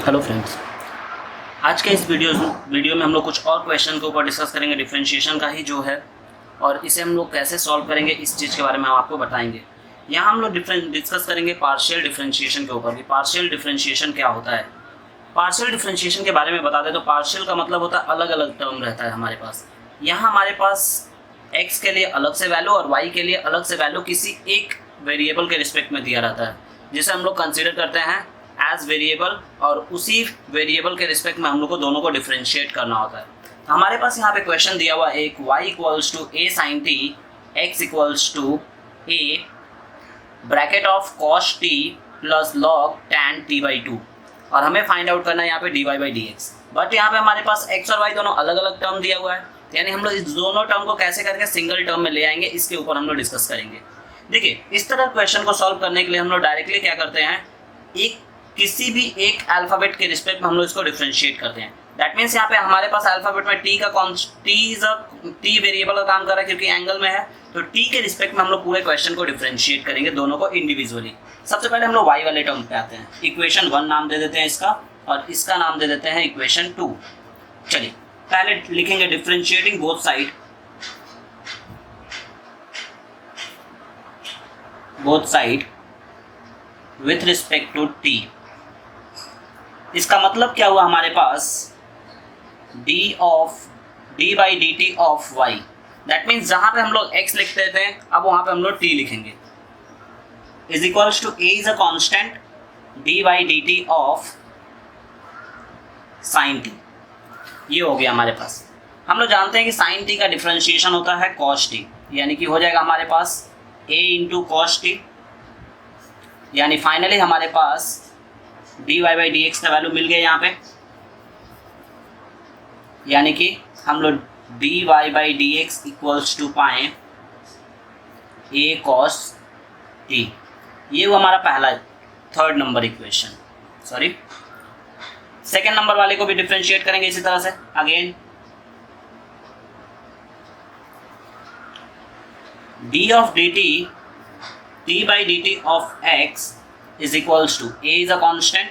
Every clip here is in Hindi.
हेलो फ्रेंड्स, आज के इस वीडियो में हम लोग कुछ और क्वेश्चन के ऊपर डिस्कस करेंगे। डिफरेंशिएशन का ही जो है और इसे हम लोग कैसे सॉल्व करेंगे इस चीज़ के बारे में हम आपको बताएंगे। यहाँ हम लोग डिस्कस करेंगे पार्शियल डिफरेंशिएशन के ऊपर कि पार्शियल डिफरेंशिएशन क्या होता है। पार्शियल डिफरेंशिएशन के बारे में बता दें तो पार्शियल का मतलब होता है अलग अलग टर्म रहता है हमारे पास। यहाँ हमारे पास x के लिए अलग से वैल्यू और y के लिए अलग से वैल्यू किसी एक वेरिएबल के रिस्पेक्ट में दिया रहता है, जिसे हम लोग कंसिडर करते हैं एज वेरिएबल, और उसी वेरिएबल के रिस्पेक्ट में हम लोग को दोनों को डिफरेंशिएट करना होता है। तो हमारे पास यहाँ पे क्वेश्चन दिया हुआ है एक y equals to a sin t, x equals to a bracket of cos t plus log tan t by 2, और हमें फाइंड आउट करना है यहाँ पे dy बाई dx। बट यहाँ पे हमारे पास x और y दोनों अलग अलग टर्म दिया हुआ है, यानी हम लोग इस दोनों टर्म को कैसे करके सिंगल टर्म में ले आएंगे इसके ऊपर हम लोग डिस्कस करेंगे। देखिए, इस तरह क्वेश्चन को सॉल्व करने के लिए हम लोग डायरेक्टली क्या करते हैं, किसी भी एक अल्फ़ाबेट के रिस्पेक्ट में हम लोग इसको डिफरेंशिएट करते हैं। दैट मीन्स यहाँ पे हमारे पास अल्फ़ाबेट में टी वेरिएबल का काम कर रहा है क्योंकि एंगल में है, तो टी के रिस्पेक्ट में हम लोग पूरे क्वेश्चन को डिफरेंशिएट करेंगे, दोनों को इंडिविजुअली। सबसे पहले हम लोग वाई वाले टर्म पे आते हैं। इक्वेशन 1 नाम दे देते हैं इसका, और इसका नाम दे देते हैं इक्वेशन 2। चलिए पहले लिखेंगे differentiating both side with respect to t. इसका मतलब क्या हुआ, हमारे पास d by d t of y. That means जहां पे हम लोग x लिखते थे अब वहां पे हम लोग t लिखेंगे, is equals to a is a constant d by d t of sine t। ये हो गया हमारे पास। हम लोग जानते हैं कि साइन t का डिफरेंशिएशन होता है cos t, यानी कि हो जाएगा हमारे पास a इंटू cos t, यानी फाइनली हमारे पास dy बाई डी एक्स का वैल्यू मिल गया यहाँ पे, यानी कि हम लोग dy by d x equals to पाएँ a cos t। ये वो हमारा पहला third number equation. Sorry, second number वाले को भी डिफरेंशिएट करेंगे इसी तरह से। Again d of dt t by d t of x is equals to a is a constant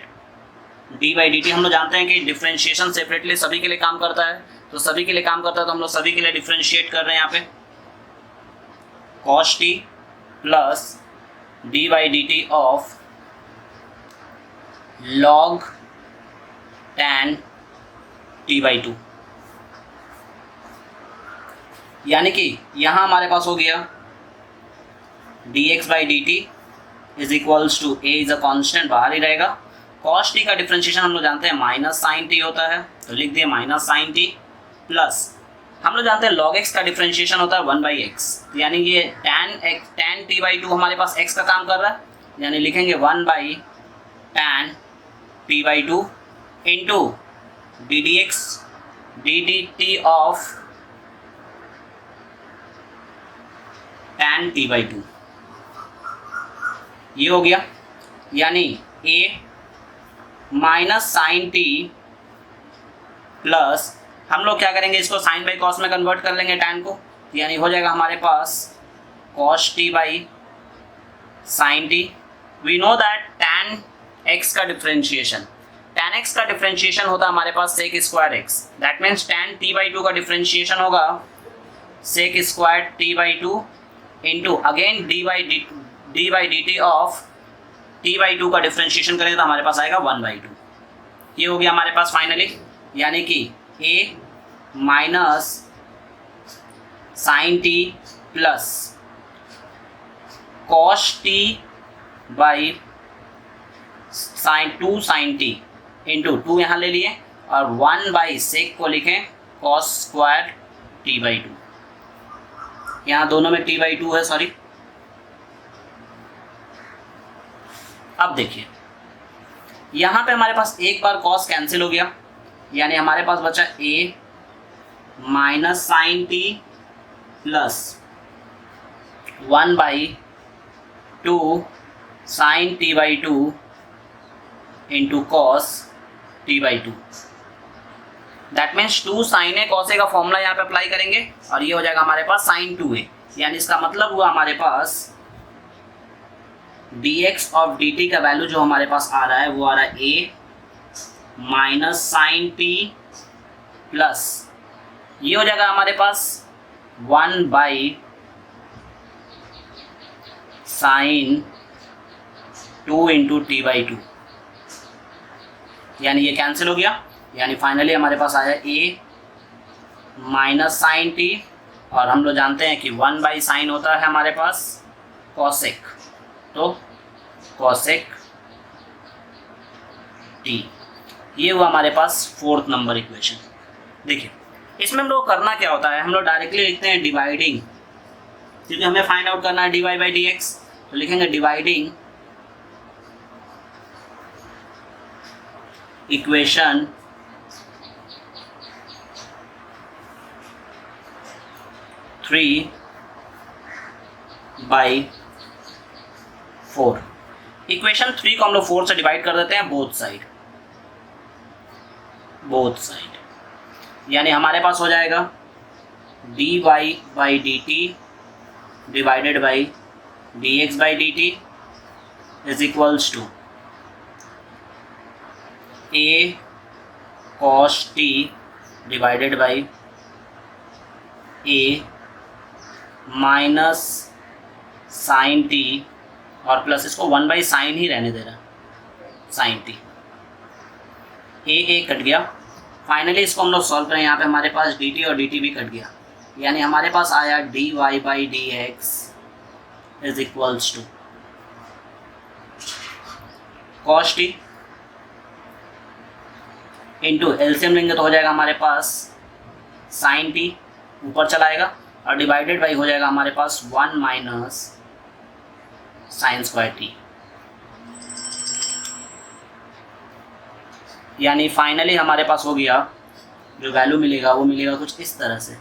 d by d T. हम लोग जानते हैं कि डिफरेंशिएशन सेपरेटली सभी के लिए काम करता है, तो सभी के लिए काम करता है तो हम लोग सभी के लिए डिफरेंशिएट कर रहे हैं यहाँ पे। cos t plus d by d t of log tan t by 2, यानी कि यहाँ हमारे पास हो गया dx by d t is equals to a is a constant, बाहर ही रहेगा। cos t का डिफरेंशिएशन हम लोग जानते हैं माइनस साइन t होता है, तो लिख दिए माइनस साइन t, प्लस हम लोग जानते हैं log x का डिफरेंशिएशन होता है 1 बाई एक्स, यानी ये tan t बाई 2 हमारे पास x का काम कर रहा है, यानी लिखेंगे 1 by tan t by 2 into d d x d d t of tan t by 2। ये हो गया, यानी a minus sine t plus हम लोग क्या करेंगे, इसको साइन बाई कॉस में कन्वर्ट कर लेंगे tan को, यानी हो जाएगा हमारे पास cos t by sine t. We know that tan x का डिफरेंशिएशन होता है हमारे पास sec square x। That means tan t by 2 का डिफरेंशिएशन होगा sec square t by 2 into again D by d t of t by 2 का डिफरेंशिएशन करेंगे तो हमारे पास आएगा 1 बाई 2। ये हो गया हमारे पास फाइनली, यानी कि a minus sine t plus cos t by two sine t into 2 यहाँ ले लिए, और 1 बाई सेक को लिखें cos स्क्वायर t बाई 2। यहाँ दोनों में t बाई 2 है, सॉरी। अब देखिए यहाँ पे हमारे पास एक बार cos कैंसिल हो गया, यानी हमारे पास बचा a minus sine t plus 1 by 2 sine t by 2 into cos t by 2। That means 2 sine a cos a का फॉर्मूला यहाँ पे अप्लाई करेंगे, और ये हो जाएगा हमारे पास साइन 2a, यानी इसका मतलब हुआ हमारे पास dx ऑफ dt का वैल्यू जो हमारे पास आ रहा है वो आ रहा है a minus sine t plus ये हो जाएगा हमारे पास 1 by sine 2 into t by 2, यानी ये कैंसिल हो गया। यानी फाइनली हमारे पास आया ए माइनस साइन टी, और हम लोग जानते हैं कि 1 बाई साइन होता है हमारे पास कॉसेक, तो कॉसेक टी। ये हुआ हमारे पास 4th नंबर इक्वेशन। देखिए इसमें हम लोग करना क्या होता है, हम लोग डायरेक्टली लिखते हैं डिवाइडिंग, क्योंकि हमें फाइंड आउट करना है d y by d x, तो लिखेंगे dividing equation three by 4। Equation 3 को हम लोग 4 से डिवाइड कर देते हैं बोथ साइड, यानी हमारे पास हो जाएगा d y by d t divided by d x by d t is equals to a cos t divided by a minus sine t, और प्लस इसको 1 बाई साइन ही रहने दे रहा, साइन टी। ए कट गया। फाइनली इसको हम लोग सॉल्व करें, यहाँ पे हमारे पास डी टी और डी टी भी कट गया, यानी हमारे पास आया d y by d x is equals to cos t into LCM लेंगे तो हो जाएगा हमारे पास साइन टी, ऊपर चलाएगा, और डिवाइडेड बाई हो जाएगा हमारे पास 1 माइनस साइन स्क्वायर टी। यानी फाइनली हमारे पास हो गया, जो वैल्यू मिलेगा वो मिलेगा कुछ इस तरह से,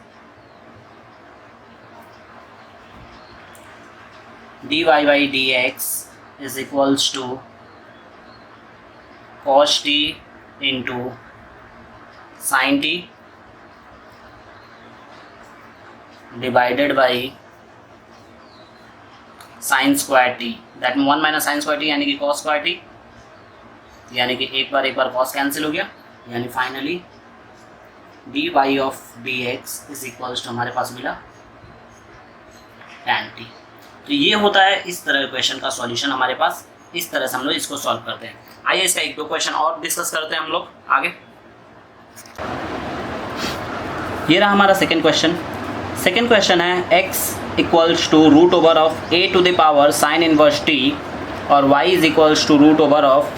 d y by d x is equals to cos t into sine t divided by sine square t, that mean 1 minus sine square t यानी कि कॉस स्क्वायर टी, यानी कि एक बार कॉस कैंसिल हो गया, यानी finally d y of d x is equals to हमारे पास मिला tan टी। तो ये होता है इस तरह के क्वेश्चन का सॉल्यूशन हमारे पास, इस तरह से हम लोग इसको सॉल्व करते हैं। आइए इसका 1-2 क्वेश्चन और डिस्कस करते हैं हम लोग आगे। ये रहा हमारा सेकेंड क्वेश्चन। सेकेंड क्वेश्चन है x equals to root over of a to the power sine inverse t और y is equals to root over of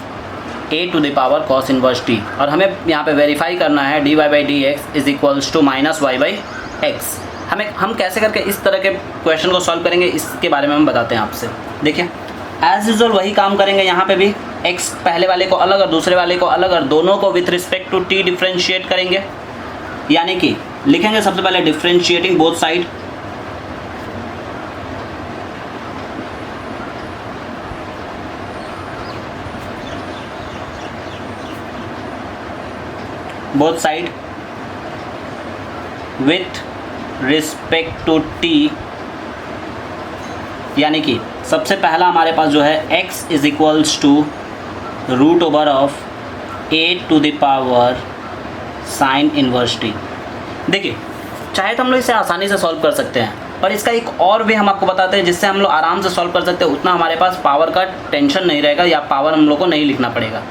a to the power cos inverse t, और हमें यहाँ पे वेरीफाई करना है dy by d x is equals to minus y by x. हम कैसे करके इस तरह के क्वेश्चन को सॉल्व करेंगे इसके बारे में हम बताते हैं आपसे। देखिए एज यूजुअल वही काम करेंगे, यहाँ पे भी x पहले वाले को अलग और दूसरे वाले को अलग, और दोनों को with respect to t differentiate करेंगे, यानी कि लिखेंगे सबसे पहले differentiating both side, with respect to t, यानी कि सबसे पहला हमारे पास जो है x is equals to root over of a to the power sine inverse t। देखिए चाहे तो हम लोग इसे आसानी से सॉल्व कर सकते हैं, पर इसका एक और भी हम आपको बताते हैं जिससे हम लोग आराम से सॉल्व कर सकते हैं, उतना हमारे पास पावर का टेंशन नहीं रहेगा या पावर हम लोग को नहीं लिखना पड़ेगा।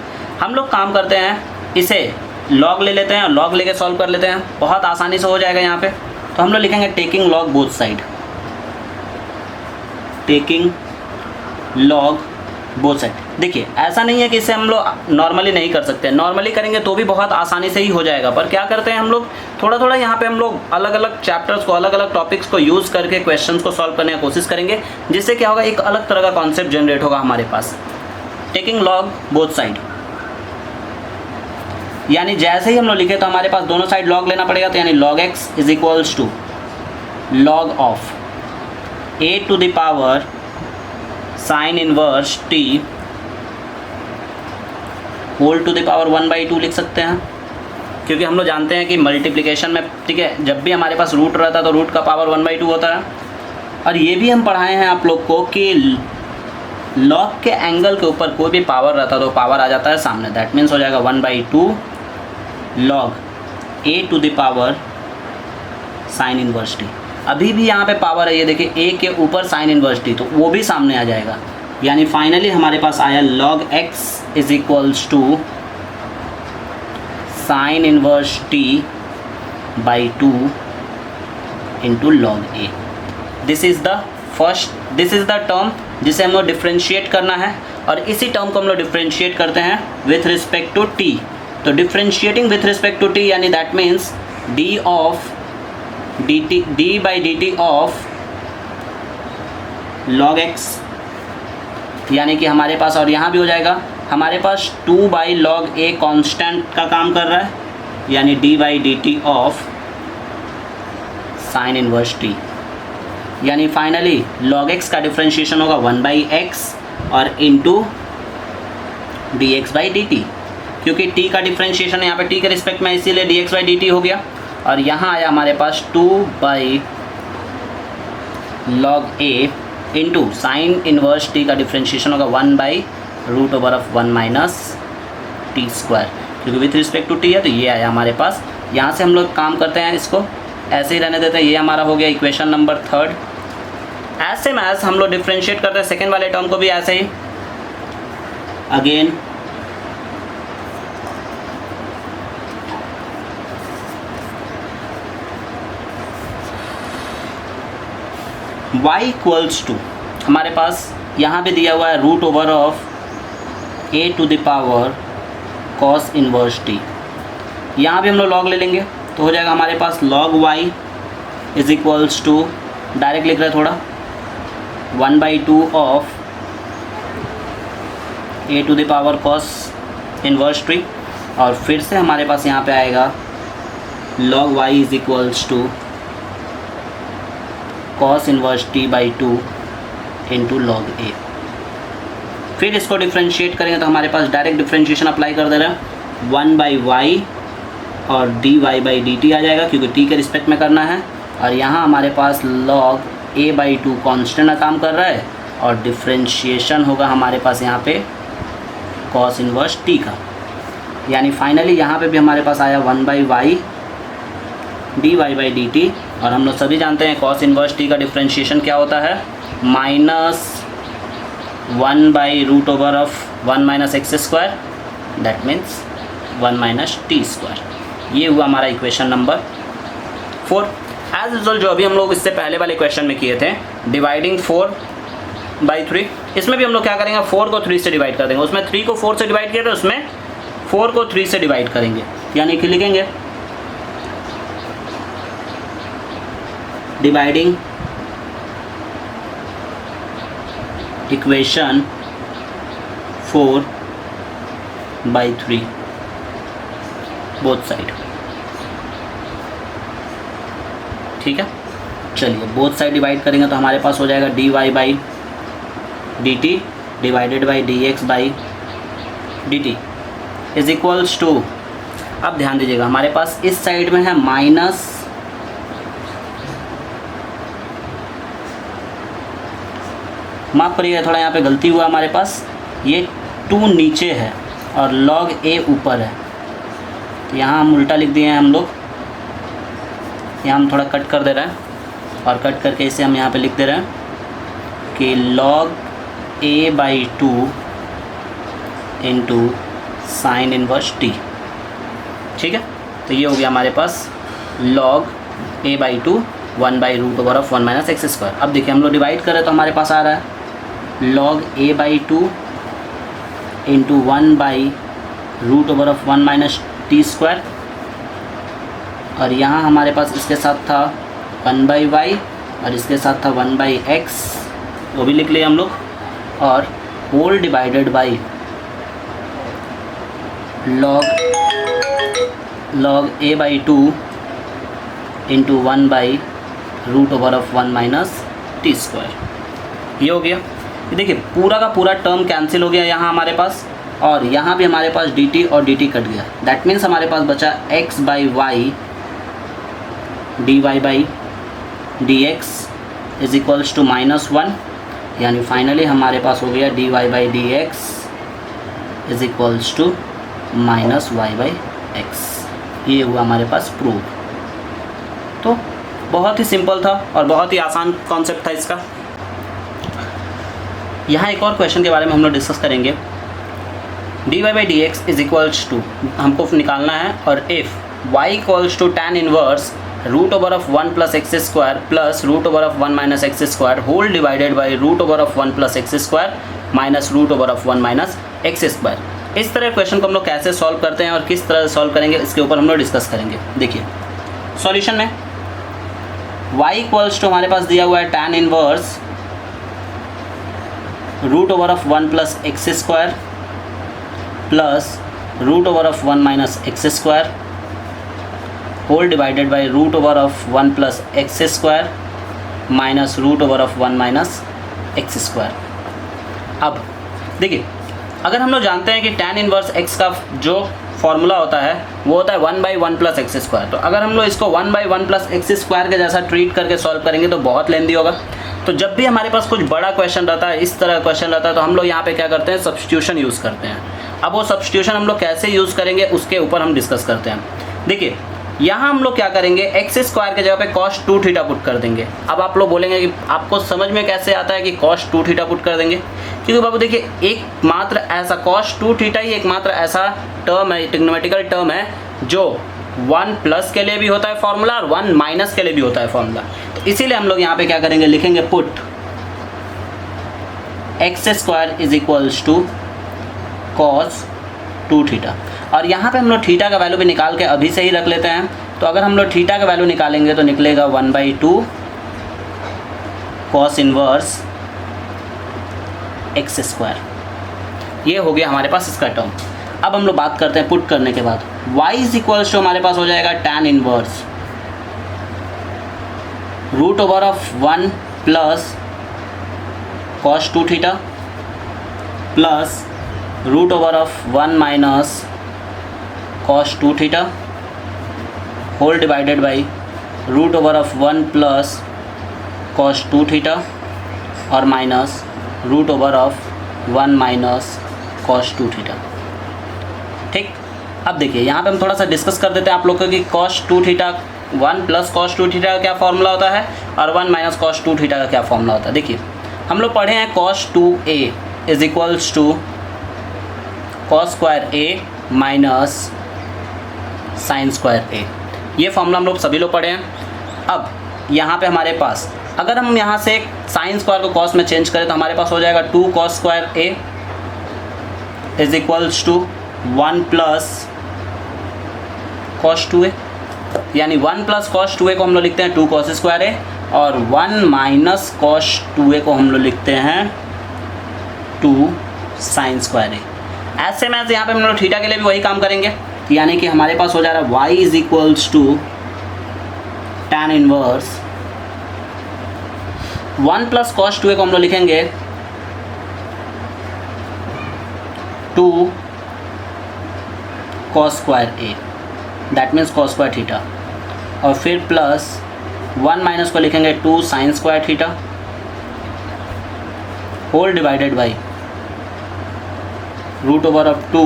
हम लोग काम करते हैं, इसे लॉग ले लेते हैं और लॉग लेके सॉल्व कर लेते हैं, बहुत आसानी से हो जाएगा यहाँ पे। तो हम लोग लिखेंगे taking log both side, taking log both side. देखिए ऐसा नहीं है कि इसे हम लोग नॉर्मली नहीं कर सकते, नॉर्मली करेंगे तो भी बहुत आसानी से ही हो जाएगा, पर क्या करते हैं हम लोग थोड़ा थोड़ा यहाँ पे हम लोग अलग अलग चैप्टर्स को, अलग अलग टॉपिक्स को यूज़ करके क्वेश्चंस को सॉल्व करने की कोशिश करेंगे, जिससे क्या होगा एक अलग तरह का कॉन्सेप्ट जनरेट होगा हमारे पास। टेकिंग लॉग बोथ साइड, यानी जैसे ही हम लोग लिखे तो हमारे पास दोनों साइड लॉग लेना पड़ेगा, तो यानी log x is equals to log of a to the power sine inverse t whole to the power 1/2 लिख सकते हैं, क्योंकि हम लोग जानते हैं कि मल्टीप्लिकेशन में, ठीक है, जब भी हमारे पास रूट रहता है तो रूट का पावर 1/2 होता है। और ये भी हम पढ़ाए हैं आप लोग को कि लॉग के एंगल के ऊपर कोई भी पावर रहता तो पावर आ जाता है सामने, दैट मीन्स हो जाएगा 1/2 log a to the power sine inverse t. अभी भी यहाँ पे पावर है, ये देखिए a के ऊपर साइन इनवर्स टी, तो वो भी सामने आ जाएगा। यानी फाइनली हमारे पास आया log x is equals to sine inverse t by 2 into log a। This is the term जिसे हम लोग डिफ्रेंशिएट करना है, और इसी टर्म को हम लोग डिफ्रेंशिएट करते हैं विथ रिस्पेक्ट टू t। तो differentiating with respect to t यानी that means d by dt of log x, यानी कि हमारे पास, और यहाँ भी हो जाएगा हमारे पास 2 बाई लॉग a कांस्टेंट का काम कर रहा है, यानी d by dt of sine inverse t। यानी फाइनली log x का डिफ्रेंशिएशन होगा 1/x और इंटू dx बाई dt, क्योंकि t का डिफ्रेंशिएशन यहाँ पे t के रिस्पेक्ट में, इसीलिए dx बाई dt हो गया। और यहाँ आया हमारे पास 2 by log a into sine inverse t का डिफ्रेंशिएशन होगा 1/√1 माइनस टी स्क्वायर, क्योंकि विथ रिस्पेक्ट टू t है तो ये आया हमारे पास। यहाँ से हम लोग काम करते हैं, इसको ऐसे ही रहने देते हैं। ये हमारा हो गया इक्वेशन नंबर 3। ऐसे में हम लोग डिफ्रेंशिएट करते हैं सेकेंड वाले टर्म को भी ऐसे ही। अगेन y इक्वल्स टू, हमारे पास यहाँ पे दिया हुआ है √a to the power cos inverse t। यहाँ भी हम लोग लॉग ले लेंगे तो हो जाएगा हमारे पास log y is equals to, direct लिख रहे हैं थोड़ा, 1/2 of a to the power cos inverse t। और फिर से हमारे पास यहाँ पे आएगा log y is equals to cos inverse t by 2 into log a। फिर इसको डिफ्रेंशिएट करेंगे तो हमारे पास डायरेक्ट डिफ्रेंशिएशन अप्लाई कर दे रहे हैं, 1/y और dy बाई dt आ जाएगा, क्योंकि t के रिस्पेक्ट में करना है। और यहाँ हमारे पास log a बाई 2 कॉन्स्टेंट का काम कर रहा है, और डिफ्रेंशिएशन होगा हमारे पास यहाँ पे cos इनवर्स t का। यानी फाइनली यहाँ पे भी हमारे पास आया 1/y dy बाई dt। और हम लोग सभी जानते हैं cos इनवर्स t का डिफ्रेंशिएशन क्या होता है, -1/√1 minus x square, that means 1 minus t square. ये हुआ हमारा इक्वेशन नंबर 4। एज यूजुअल जो अभी हम लोग इससे पहले वाले क्वेश्चन में किए थे, डिवाइडिंग 4/3, इसमें भी हम लोग क्या करेंगे, 4 को 3 से डिवाइड कर देंगे। उसमें 3 को 4 से डिवाइड किया था, उसमें 4 को 3 से डिवाइड करेंगे, यानी कि लिखेंगे डिवाइडिंग इक्वेशन 4/3 बोथ साइड। ठीक है, चलिए बोथ साइड डिवाइड करेंगे तो हमारे पास हो जाएगा dy by dt divided by dx by dt is equals to, अब ध्यान दीजिएगा हमारे पास इस साइड में है माइनस, माफ़ करिएगा थोड़ा यहाँ पे गलती हुआ हमारे पास, ये 2 नीचे है और log a ऊपर है, तो यहाँ हम उल्टा लिख दिए हैं हम लोग। यहाँ हम थोड़ा कट कर दे रहे हैं, और कट करके इसे हम यहाँ पे लिख दे रहे हैं कि log a by 2 into sine inverse t। ठीक है, तो ये हो गया हमारे पास log a by 2 1/√1 minus x square. अब देखिए हम लोग डिवाइड करें तो हमारे पास आ रहा है log a by 2 into 1/√1 minus t square, और यहाँ हमारे पास इसके साथ था 1/y और इसके साथ था 1/x, वो भी लिख लिए हम लोग, और whole divided by log a by 2 into 1/√1 minus t square. ये हो गया। ये देखिए पूरा का पूरा टर्म कैंसिल हो गया यहाँ हमारे पास, और यहाँ भी हमारे पास dt और dt कट गया। दैट मीन्स हमारे पास बचा x by y dy by dx is equals to -1, यानी फाइनली हमारे पास हो गया dy by d x is equals to minus y by x. ये हुआ हमारे पास प्रूव। तो बहुत ही सिंपल था और बहुत ही आसान कॉन्सेप्ट था इसका। यहाँ एक और क्वेश्चन के बारे में हम लोग डिस्कस करेंगे। dy by d x is equals to हमको निकालना है, और if y equals to tan inverse root over of 1 plus x square plus root over of 1 minus x square whole divided by root over of 1 plus x square minus root over of 1 minus x square. इस तरह क्वेश्चन को हम लोग कैसे सॉल्व करते हैं और किस तरह सॉल्व करेंगे, इसके ऊपर हम लोग डिस्कस करेंगे। देखिए सॉल्यूशन में y इक्वल्स टू हमारे पास दिया हुआ है tan inverse root over of 1 plus x square plus root over of 1 minus x square whole divided by root over of 1 plus x square minus root over of 1 minus x square. अब देखिए, अगर हम लोग जानते हैं कि tan इनवर्स x का जो फॉर्मूला होता है वो होता है 1 बाई 1 प्लस एक्स स्क्वायर, तो अगर हम लोग इसको 1 बाई 1 प्लस एक्स स्क्वायर के जैसा ट्रीट करके सॉल्व करेंगे तो बहुत लेंदी होगा। तो जब भी हमारे पास कुछ बड़ा क्वेश्चन रहता है, इस तरह क्वेश्चन रहता है, तो हम लोग यहाँ पे क्या करते हैं, सब्स्टिट्यूशन यूज़ करते हैं। अब वो सब्स्टिट्यूशन हम लोग कैसे यूज़ करेंगे उसके ऊपर हम डिस्कस करते हैं। देखिए यहाँ हम लोग क्या करेंगे, एक्स स्क्वायर के जगह पे cos 2 थीटा पुट कर देंगे। अब आप लोग बोलेंगे कि आपको समझ में कैसे आता है कि cos 2 थीटा पुट कर देंगे, क्योंकि बाबू देखिए एक मात्र ऐसा cos 2 थीटा ही एकमात्र ऐसा टर्म है, ट्रिग्नोमेट्रिकल टर्म है जो 1 प्लस के लिए भी होता है फॉर्मूला और 1 माइनस के लिए भी होता है फॉर्मूला। तो इसीलिए हम लोग यहाँ पे क्या करेंगे, लिखेंगे put x square is equals to cos 2 theta, और यहाँ पे हम लोग थीटा का वैल्यू भी निकाल के अभी से ही रख लेते हैं। तो अगर हम लोग थीटा का वैल्यू निकालेंगे तो निकलेगा 1/2 cos इनवर्स एक्स स्क्वायर। ये हो गया हमारे पास इसका टर्म। अब हम लोग बात करते हैं पुट करने के बाद, y इज इक्वल्स टू हमारे पास हो जाएगा tan inverse root over of 1 plus cos 2 theta plus root over of 1 minus cos 2 theta whole divided by root over of 1 plus cos 2 theta और minus root over of 1 minus cos 2 theta. ठीक, अब देखिए यहाँ पे हम थोड़ा सा डिस्कस कर देते हैं आप लोग को कि cos 2 theta 1 plus cos 2 theta का क्या फॉर्मूला होता है और 1 माइनस cos 2 थीटा का क्या फॉर्मूला होता है। देखिए हम लोग पढ़े हैं cos 2a is equals to cos square a minus sine square a. ये फॉर्मूला हम लोग सभी लोग पढ़े हैं। अब यहाँ पे हमारे पास अगर हम यहाँ से साइन स्क्वायर को cos में चेंज करें तो हमारे पास हो जाएगा 2 cos square a is equals to 1 plus cos 2a, यानी 1 प्लस cos 2a को हम लोग लिखते हैं 2 cos स्क्वायर ए और 1 माइनस cos 2a को हम लोग लिखते हैं 2 साइन स्क्वायर ए। ऐसे में यहाँ पे हम लोग थीटा के लिए भी वही काम करेंगे, यानी कि हमारे पास हो जा रहा है y is equals to tan inverse 1 plus cos 2a को हम लोग लिखेंगे 2 cos square a, that means cos square theta, और फिर प्लस 1 माइनस को लिखेंगे 2 sine square theta whole divided by root over of 2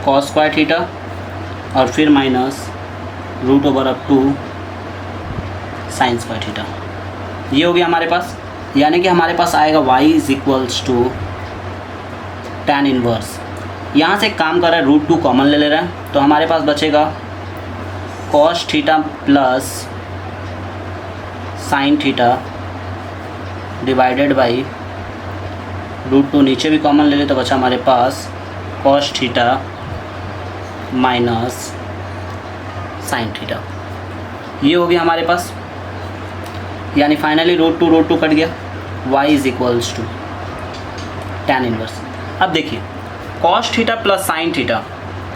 cos square theta और फिर minus root over of 2 sine square theta. ये हो गया हमारे पास, यानी कि हमारे पास आएगा y is equals to tan inverse. यहाँ से एक काम कर रहा है, रूट 2 कॉमन ले रहा है, तो हमारे पास बचेगा cos theta plus sine theta divided by root 2 नीचे भी कॉमन ले ले तो बचा हमारे पास cos theta minus sine theta. ये हो गया हमारे पास, यानी फाइनली रूट टू कट गया, y is equals to tan inverse. अब देखिए cos theta plus sine theta,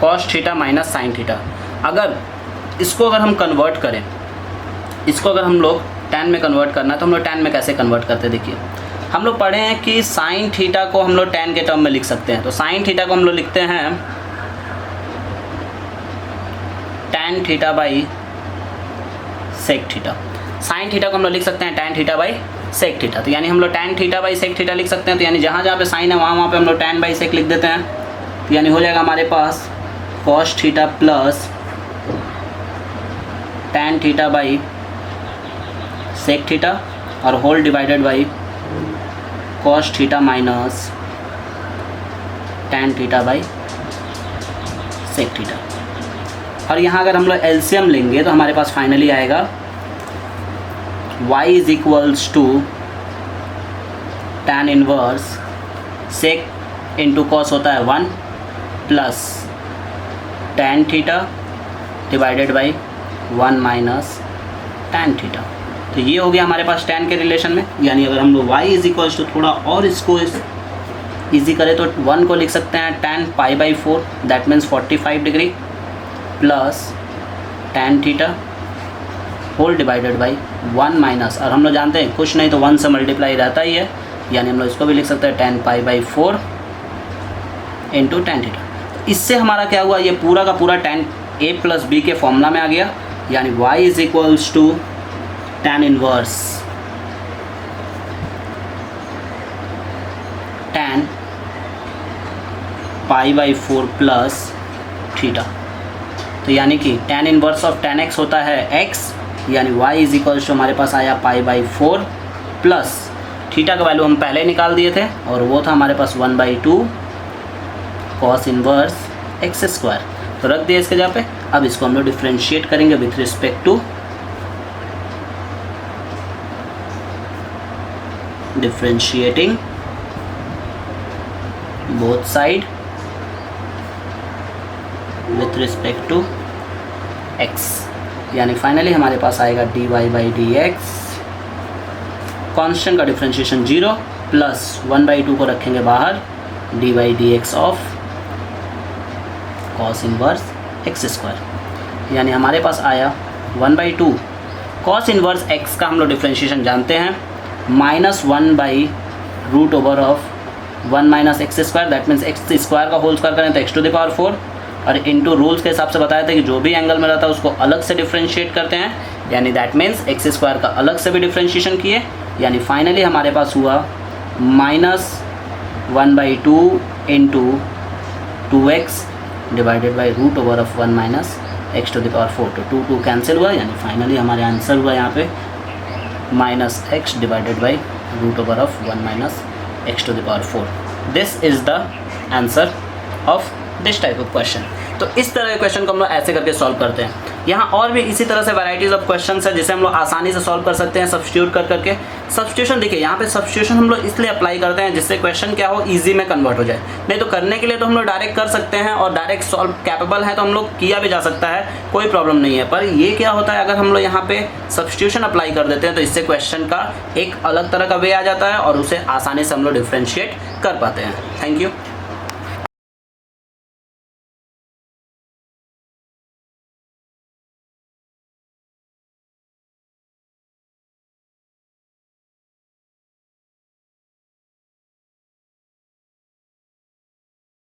cos theta minus sine theta, अगर इसको अगर हम कन्वर्ट करें, इसको अगर हम लोग tan में कन्वर्ट करना है तो हम लोग tan में कैसे कन्वर्ट करते हैं। देखिए हम लोग पढ़े हैं कि साइन थीटा को हम लोग tan के टर्म में लिख सकते हैं, तो साइन थीटा को हम लोग लिखते हैं tan theta by sec theta. Sine theta को हम लोग लिख सकते हैं tan theta by sec theta. तो यानी हम लोग tan theta by sec theta लिख सकते हैं। तो यानी जहाँ जहाँ पे साइन है वहाँ पे हम लोग tan बाई सेक लिख देते हैं। तो यानी हो जाएगा हमारे पास cos theta plus tan theta by sec theta और whole divided by cos theta minus tan theta by sec theta. और यहाँ अगर हम लोग एलसीएम लेंगे तो हमारे पास फाइनली आएगा y is equals to tan inverse sec into cos होता है 1 plus tan theta divided by 1 minus tan theta. तो ये हो गया हमारे पास tan के रिलेशन में। यानी अगर हम लोग y इज इक्वल्स टू थोड़ा और इसको ईजी करें तो 1 को लिख सकते हैं tan pi by 4 that means 45 degree plus tan theta whole divided by 1 minus, और हम लोग जानते हैं कुछ नहीं तो 1 से मल्टीप्लाई रहता ही है, यानी हम लोग इसको भी लिख सकते हैं tan pi by 4 into tan theta. तो इससे हमारा क्या हुआ, ये पूरा का पूरा tan a प्लस बी के फॉर्मूला में आ गया। यानी y is equals to tan inverse tan pi by 4 plus theta. तो यानी कि tan inverse of tan x होता है x, यानी y इज इक्वल्स टू हमारे पास आया पाई बाई 4 प्लस थीटा का वैल्यू हम पहले निकाल दिए थे और वो था हमारे पास 1/2 कॉस इनवर्स एक्स स्क्वायर। तो रख दिया इसके जगह पे। अब इसको हम लोग डिफ्रेंशिएट करेंगे with respect to differentiating both side with respect to x। यानी फाइनली हमारे पास आएगा dy by d x, constant का डिफ्रेंशिएशन 0 प्लस 1/2 को रखेंगे बाहर dy by d x of cos inverse x square. यानी हमारे पास आया 1/2 कॉस इनवर्स x का हम लोग डिफ्रेंशिएशन जानते हैं माइनस 1/रूट over of 1 minus x square that means x square का होल स्क्वायर करें तो x⁴ और इनटू रूल्स के हिसाब से बताया था कि जो भी एंगल मिला था उसको अलग से डिफ्रेंशिएट करते हैं, यानी दैट मीन्स एक्स स्क्वायर का अलग से भी डिफ्रेंशिएशन किए। यानी फाइनली हमारे पास हुआ minus 1/2 into 2x divided by root over of 1 minus x⁴। तो 2 कैंसिल हुआ, यानी फाइनली हमारे आंसर हुआ यहाँ पे minus x divided by root over of 1 minus x⁴। This is the answer of this type of question. तो इस तरह के क्वेश्चन को हम लोग ऐसे करके सॉल्व करते हैं। यहाँ और भी इसी तरह से वैराइटीज़ ऑफ क्वेश्चन है जिसे हम लोग आसानी से सॉल्व कर सकते हैं सब्स्टिट्यूट कर करके। सब्स्टिट्यूशन देखिए यहाँ पे सब्स्टिट्यूशन हम लोग इसलिए अप्लाई करते हैं जिससे क्वेश्चन क्या हो, इजी में कन्वर्ट हो जाए। नहीं तो करने के लिए तो हम लोग डायरेक्ट कर सकते हैं और डायरेक्ट सॉल्व कैपेबल है तो हम लोग किया भी जा सकता है, कोई प्रॉब्लम नहीं है। पर ये क्या होता है, अगर हम लोग यहाँ पे सब्स्टिट्यूशन अप्लाई कर देते हैं तो इससे क्वेश्चन का एक अलग तरह का वे आ जाता है और उसे आसानी से हम लोग डिफ्रेंशिएट कर पाते हैं। Thank you.